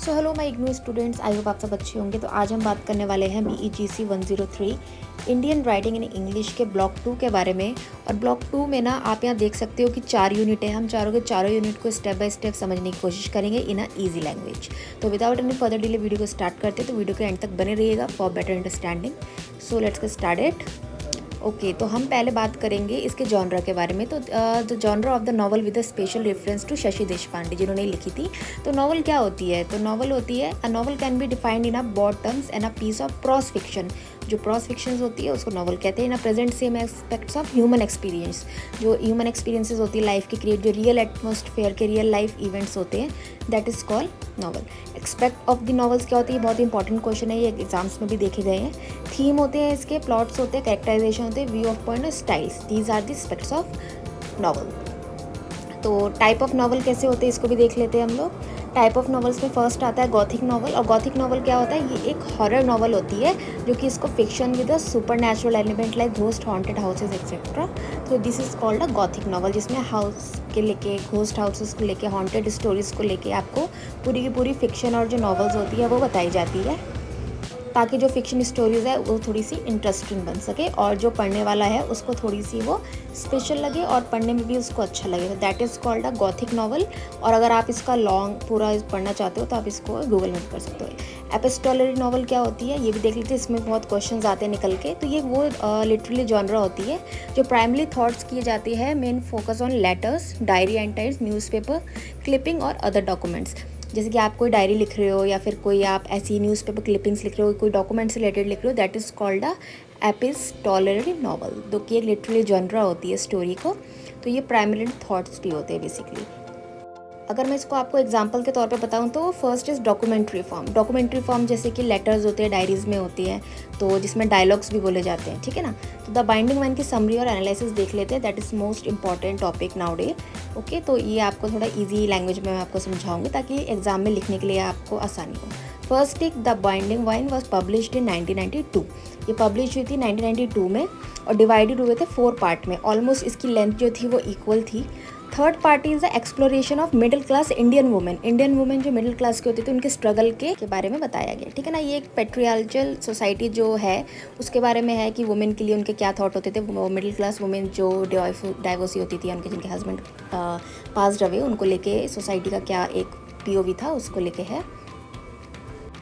So hello my IGNOU students, I hope आप सब अच्छे होंगे। तो आज हम बात करने वाले हैं BEGC 103 Indian writing in English के ब्लॉक 2 के बारे में। और ब्लॉक 2 में ना आप यहाँ देख सकते हो कि 4 यूनिट है। हम चारों के चारों यूनिट को स्टेप बाय स्टेप समझने की कोशिश करेंगे इन अ ईजी लैंग्वेज। तो without any further delay video को स्टार्ट करते हैं, तो वीडियो के एंड तक बने रहिएगा for better understanding. So let's get started. Okay, तो हम पहले बात करेंगे इसके जॉनरा के बारे में। तो the genre of the novel with a special reference to Shashi Deshpande, जिन्होंने लिखी थी। तो नॉवल क्या होती है? तो नॉवल होती है a novel can be defined in a broad terms and a piece of prose fiction. जो प्रॉस फिक्शन होती है उसको नॉवल कहते हैं। In a present same aspects of human experience, जो ह्यूमन एक्सपीरियंसेस होती है लाइफ की क्रिएट, जो रियल एटमोसफेयर के रियल लाइफ इवेंट्स होते हैं, that is called novel. Expect of the novels क्या होती है? बहुत ही इंपॉर्टेंट क्वेश्चन है, ये एग्जाम्स में भी देखे गए हैं। थीम होते हैं इसके, प्लॉट्स होते हैं, कैरेक्टराइजेशन होते हैं, व्यू ऑफ पॉइंट और styles. These are the aspects of novel. तो टाइप ऑफ नॉवल कैसे होते हैं इसको भी देख लेते हैं हम लोग। टाइप ऑफ नॉवल्स में फर्स्ट आता है गॉथिक नॉवल। और गॉथिक नॉवल क्या होता है? ये एक हॉरर नॉवल होती है, जो कि इसको fiction with a supernatural element like ghost, haunted houses etcetera. तो this is called a gothic novel, जिसमें हाउस के लेके, घोस्ट हाउसेस को लेके, हॉन्टेड स्टोरीज को लेके आपको पूरी की पूरी फिक्शन और जो नॉवल्स होती है वो बताई जाती है, ताकि जो फिक्शन स्टोरीज़ है वो थोड़ी सी इंटरेस्टिंग बन सके और जो पढ़ने वाला है उसको थोड़ी सी वो स्पेशल लगे और पढ़ने में भी उसको अच्छा लगे। तो that is called a gothic novel. और अगर आप इसका लॉन्ग पूरा पढ़ना चाहते हो तो आप इसको गूगल में कर सकते हो। एपिस्टोलरी नॉवल क्या होती है ये भी देख लीजिए, इसमें बहुत क्वेश्चंस आते हैं निकल के। तो ये वो लिटरली जॉनरा होती है जो प्राइमरी थॉट्स किए जाती है, main focus on letters, diary entries, newspaper clipping और अदर डॉक्यूमेंट्स। जैसे कि आप कोई डायरी लिख रहे हो या फिर कोई आप ऐसी न्यूज़पेपर क्लिपिंग्स लिख रहे हो, कोई डॉक्यूमेंट से रिलेटेड लिख रहे हो, that is called a epistolary novel. तो कि एक लिटरली जॉनरा होती है स्टोरी को। तो ये प्राइमरी थॉट्स भी होते हैं बेसिकली। अगर मैं इसको आपको एग्जांपल के तौर पे बताऊं तो first is documentary form. Documentary form जैसे कि लेटर्स होते हैं, डायरीज़ में होती है, तो जिसमें डायलॉग्स भी बोले जाते हैं, ठीक है ना। तो द बाइंडिंग वाइन की समरी और एनालिसिस देख लेते हैं, that is most important topic now day. Okay, तो ये आपको थोड़ा ईजी लैंग्वेज में मैं आपको समझाऊंगी ताकि एग्जाम में लिखने के लिए आपको आसानी हो। फर्स्ट एक the binding wine was published in 1992। ये पब्लिश हुई थी 1992 में और डिवाइडेड हुए थे 4 पार्ट में। ऑलमोस्ट इसकी लेंथ जो थी वो इक्वल थी। Third part is the exploration of middle class Indian women. Indian women जो मिडिल क्लास के होते थे उनके स्ट्रगल के बारे में बताया गया, ठीक है ना। ये एक पेट्रियार्चल सोसाइटी जो है उसके बारे में है कि वुमेन के लिए उनके क्या थॉट होते थे। वो मिडिल क्लास वुमेन जो डाइवोर्सी होती थी, उनके जिनके हस्बैंड पास रहे, उनको लेके सोसाइटी का क्या एक POV था उसको लेके है।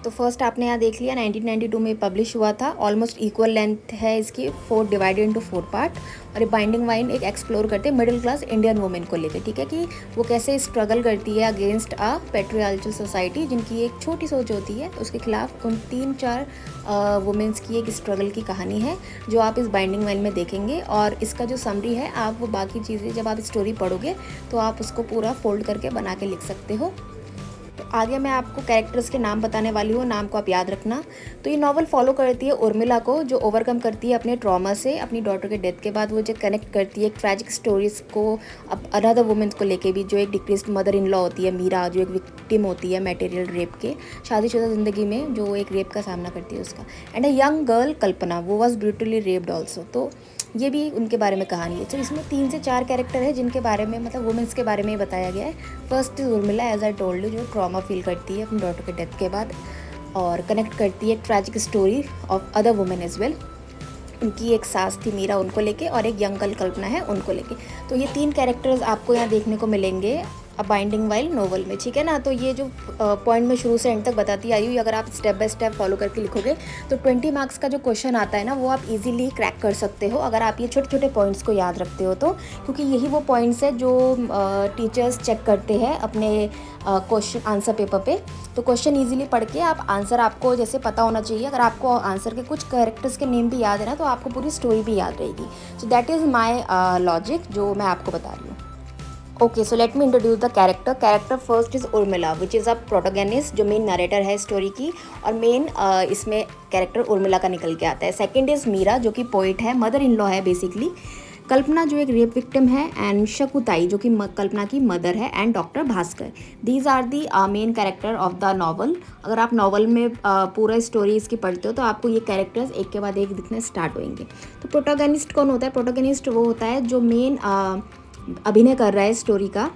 तो फर्स्ट आपने यहाँ देख लिया 1992 में पब्लिश हुआ था। ऑलमोस्ट इक्वल लेंथ है इसकी, 4 डिवाइडेड इनटू 4 पार्ट। और ये बाइंडिंग वाइन एक एक्सप्लोर करते हैं मिडिल क्लास इंडियन वुमेन को लेकर, ठीक है, कि वो कैसे स्ट्रगल करती है अगेंस्ट अ पेट्रियार्चल सोसाइटी, जिनकी एक छोटी सोच होती है, उसके खिलाफ उन 3-4 वुमेन्स की एक स्ट्रगल की कहानी है जो आप इस बाइंडिंग वाइन में देखेंगे। और इसका जो समरी है, आप वो बाकी चीज़ें जब आप स्टोरी पढ़ोगे तो आप उसको पूरा फोल्ड करके बना के लिख सकते हो। तो आगे मैं आपको कैरेक्टर्स के नाम बताने वाली हूँ, नाम को आप याद रखना। तो ये नॉवल फॉलो करती है उर्मिला को, जो ओवरकम करती है अपने ट्रॉमा से। अपनी डॉटर के डेथ के बाद वो जो कनेक्ट करती है एक ट्रैजिक स्टोरीज को अब अनदर वुमेन्स को लेके भी, जो एक डिक्रीज्ड मदर इन लॉ होती है मीरा, जो एक विक्टिम होती है मटेरियल रेप के, शादीशुदा ज़िंदगी में जो एक रेप का सामना करती है उसका। एंड अ यंग गर्ल कल्पना, वो वॉज ब्रूटली रेप्ड ऑल्सो। तो ये भी उनके बारे में कहानी है। तो इसमें 3 से 4 कैरेक्टर है जिनके बारे में, मतलब वुमेन्स के बारे में ही बताया गया है। First is Urmila, as I told you, जो ट्रॉमा फील करती है अपनी डॉटर के डेथ के बाद और कनेक्ट करती है tragic story of other women as well. उनकी एक सास थी मीरा, उनको लेके, और एक यंग गर्ल कल्पना है, उनको लेके। तो ये 3 कैरेक्टर्स आपको यहाँ देखने को मिलेंगे अ बाइंडिंग वाइन नोवेल में, ठीक है ना। तो ये जो पॉइंट मैं शुरू से एंड तक बताती आई हूँ, अगर आप स्टेप बाय स्टेप फॉलो करके लिखोगे तो 20 मार्क्स का जो क्वेश्चन आता है ना, वो आप इजीली क्रैक कर सकते हो अगर आप ये छोटे छोटे पॉइंट्स को याद रखते हो तो। क्योंकि यही वो पॉइंट्स है जो टीचर्स चेक करते हैं अपने क्वेश्चन आंसर पेपर पे। तो क्वेश्चन ईजिली पढ़ के आप आंसर आपको जैसे पता होना चाहिए। अगर आपको आंसर के कुछ कैरेक्टर्स के नेम भी याद है ना, तो आपको पूरी स्टोरी भी याद रहेगी। So that is my logic जो मैं आपको बता रही हूँ। Okay, so let me introduce the character. Character first is Urmila, which is a protagonist, जो मेन नरेटर है स्टोरी की, और मेन इसमें कैरेक्टर उर्मिला का निकल के आता है। सेकंड इज मीरा, जो कि पोइट है, मदर इन लॉ है बेसिकली। कल्पना, जो एक रेप विक्टिम है, एंड शकुताई, जो कि कल्पना की मदर है, and doctor Bhaskar. These are the main character of the novel. अगर आप नॉवल में पूरा स्टोरी इसकी पढ़ते हो तो आपको ये कैरेक्टर्स एक के बाद एक दिखने स्टार्ट होंगे। तो प्रोटोगेनिस्ट कौन होता है? प्रोटोगेनिस्ट वो होता है जो मेन अभिनय कर रहा है स्टोरी का,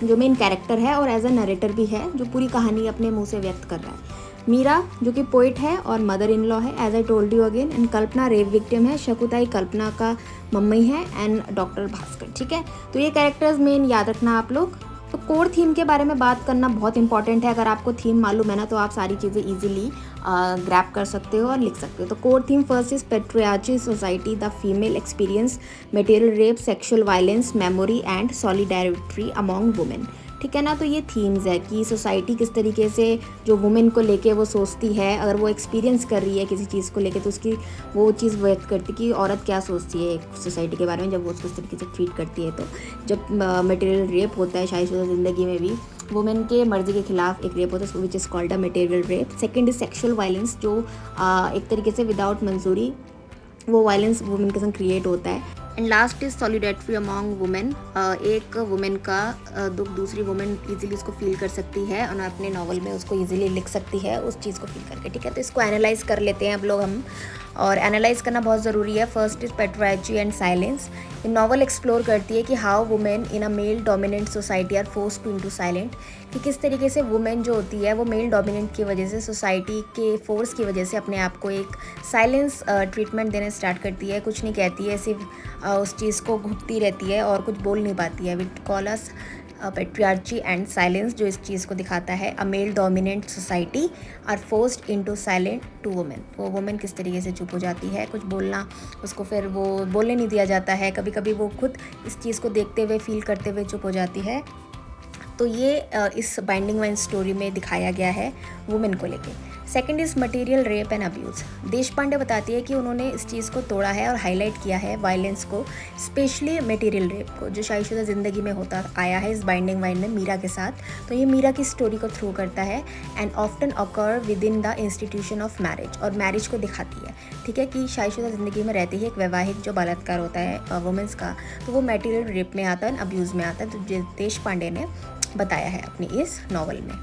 जो मेन कैरेक्टर है और एज अ नरेटर भी है, जो पूरी कहानी अपने मुंह से व्यक्त कर रहा है। मीरा जो कि पोइट है और मदर इन लॉ है, as I told you again. And Kalpana rape victim है, शकुताई कल्पना का मम्मी है, एंड डॉक्टर भास्कर। ठीक है, तो ये कैरेक्टर्स मेन याद रखना आप लोग। तो कोर थीम के बारे में बात करना बहुत इंपॉर्टेंट है। अगर आपको थीम मालूम है ना, तो आप सारी चीज़ें ईजिली ग्रैप कर सकते हो और लिख सकते हो। तो core theme first is patriarchy society, the female experience, material rape, sexual violence, memory and solidarity among women. ठीक है ना, तो ये थीम्स है कि सोसाइटी किस तरीके से जो वुमेन को लेके वो सोचती है, अगर वो एक्सपीरियंस कर रही है किसी चीज़ को लेके, तो उसकी वो चीज़ व्यक्त करती है कि औरत क्या सोचती है सोसाइटी के बारे में जब वो उसको इस तरीके से ट्रीट करती है। तो जब मटेरियल रेप होता है शादीशुदा ज़िंदगी में भी वुमेन के मर्जी के खिलाफ एक रेप होता है, which is called a material rape. Second is sexual violence, जो एक तरीके से विदाउट मंजूरी वो वायलेंस वुमेन के संग क्रिएट होता है। And last is solidarity among women, एक वुमेन का दुख दूसरी वुमेन इजीली उसको फील कर सकती है और अपने नॉवल में उसको इजीली लिख सकती है उस चीज़ को फील करके। ठीक है, तो इसको एनालाइज कर लेते हैं अब लोग हम, और एनालाइज करना बहुत ज़रूरी है। First is patriarchy and silence. ये नॉवल एक्सप्लोर करती है कि how women in a male dominant society are forced to into silent, कि किस तरीके से वुमेन जो होती है वो मेल डोमिनेंट की वजह से, सोसाइटी के फोर्स की वजह से अपने आप को एक साइलेंस ट्रीटमेंट देना स्टार्ट करती है, कुछ नहीं कहती है, सिर्फ उस चीज़ को घुटती रहती है और कुछ बोल नहीं पाती है। Wit call us patriarchy and silence, जो इस चीज़ को दिखाता है a male dominant society are forced into silent to women. वो वुमेन किस तरीके से चुप हो जाती है, कुछ बोलना उसको फिर वो बोलने नहीं दिया जाता है, कभी कभी वो खुद इस चीज़ को देखते हुए फील करते हुए चुप हो जाती है। तो ये इस बाइंडिंग वाइन स्टोरी में दिखाया गया है वुमेन को लेके। Second is material rape and abuse. Deshpande बताती है कि उन्होंने इस चीज़ को तोड़ा है और हाईलाइट किया है वायलेंस को, स्पेशली मटेरियल रेप को, जो शादीशुदा ज़िंदगी में होता आया है इस बाइंडिंग वाइन में मीरा के साथ। तो ये मीरा की स्टोरी को थ्रू करता है and often occur with in the institution of marriage, और मैरिज को दिखाती है। ठीक है, कि शादीशुदा ज़िंदगी में रहते ही एक वैवाहिक जो बलात्कार होता है वुमेंस का, तो वो मटेरियल रेप में आता है, अब्यूज़ में आता है। तो देशपांडे ने बताया है अपनी इस नॉवल में।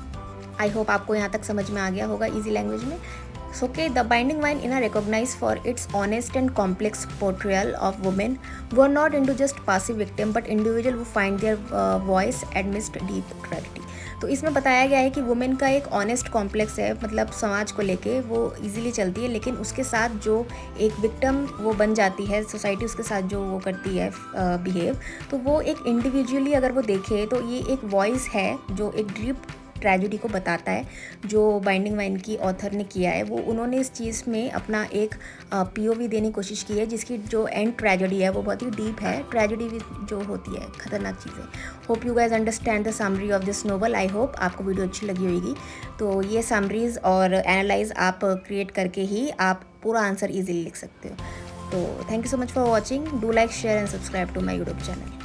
आई होप आपको यहाँ तक समझ में आ गया होगा इजी लैंग्वेज में। So, okay, the Binding Wine is recognized for its honest and complex portrayal of women who are not into just passive victim but individual who find their voice amidst deep tragedy. तो इसमें बताया गया है कि women का एक honest complex है, मतलब समाज को लेके वो इजीली चलती है, लेकिन उसके साथ जो एक विक्टिम वो बन जाती है, सोसाइटी उसके साथ जो वो करती है बिहेव, तो वो एक इंडिविजुअली अगर वो देखे तो ये एक वॉइस है जो एक डीप ट्रेजेडी को बताता है। जो बाइंडिंग वाइन की ऑथर ने किया है वो उन्होंने इस चीज़ में अपना एक पीओवी देने की कोशिश की है, जिसकी जो एंड ट्रेजेडी है वो बहुत ही डीप है, ट्रेजेडी जो होती है खतरनाक चीज़ें। Hope you guys understand the summary of this novel. I hope आपको वीडियो अच्छी लगी होगी। तो ये समरीज और एनालाइज आप क्रिएट करके ही आप पूरा आंसर ईजिली लिख सकते हो। तो thank you so much for watching. Do like, share and subscribe to my YouTube channel.